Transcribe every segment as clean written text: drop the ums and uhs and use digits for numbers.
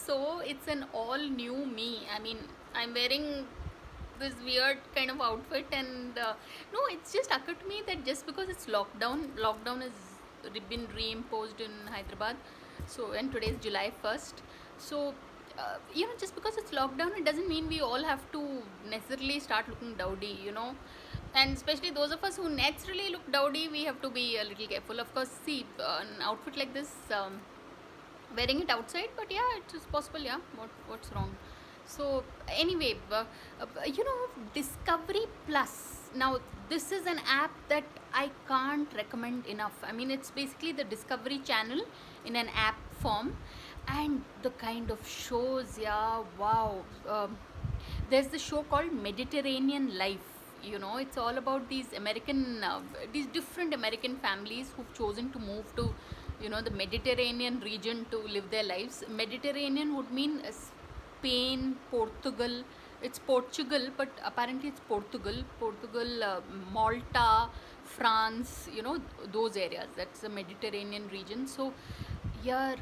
so it's an all new me. I mean, I'm wearing this weird kind of outfit, and no, it's just occurred to me that just because it's lockdown has been reimposed in Hyderabad. So, and today is July 1st. So, just because it's lockdown, it doesn't mean we all have to necessarily start looking dowdy. And especially those of us who naturally look dowdy, we have to be a little careful. Of course, see, an outfit like this, wearing it outside, but yeah, it is possible. Yeah, what's wrong? So anyway, Discovery Plus. Now this is an app that I can't recommend enough. I mean, it's basically the Discovery Channel in an app form, and the kind of shows, yeah, wow. There's the show called Mediterranean Life. It's all about these different American families who've chosen to move to, the Mediterranean region to live their lives. Mediterranean would mean Spain, Portugal. It's Portugal, but apparently it's Portugal, Malta, France. Those areas. That's the Mediterranean region. So, yeah,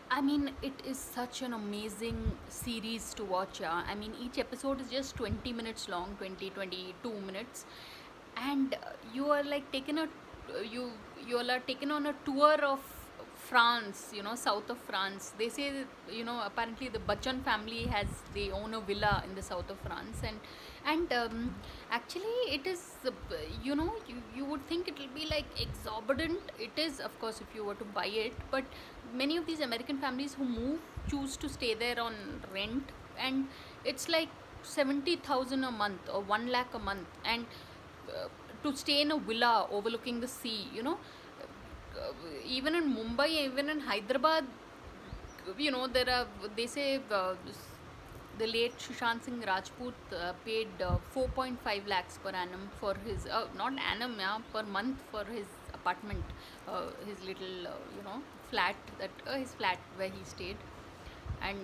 I mean, it is such an amazing series to watch. Yeah? I mean, each episode is just 20 minutes long, 22 minutes, and you are like you all are taken on a tour of France. South of France. They say that, apparently the Bachchan family they own a villa in the south of France, and actually it is, you would think it will be like exorbitant. It is, of course, if you were to buy it, but many of these American families who move choose to stay there on rent, and it's like 70,000 a month or 1 lakh a month, and to stay in a villa overlooking the sea. Even in Mumbai, even in Hyderabad, there are, they say, the late Sushant Singh Rajput paid 4.5 lakhs per annum for his, not annum, yeah, per month for his apartment, his little, flat, his flat where he stayed. And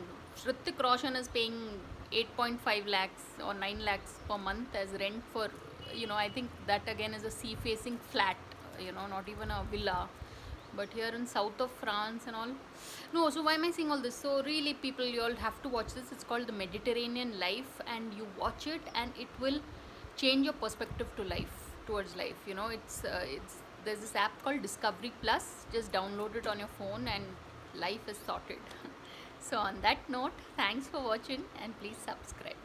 Hrithik Roshan is paying 8.5 lakhs or 9 lakhs per month as rent for, I think that again is a sea facing flat, not even a villa. But here in south of France and all, no. So why am I saying all this? So really, people, you all have to watch this. It's called the Mediterranean Life, and you watch it, and it will change your perspective towards life. It's there's this app called Discovery Plus. Just download it on your phone, and life is sorted. So on that note, thanks for watching, and please subscribe.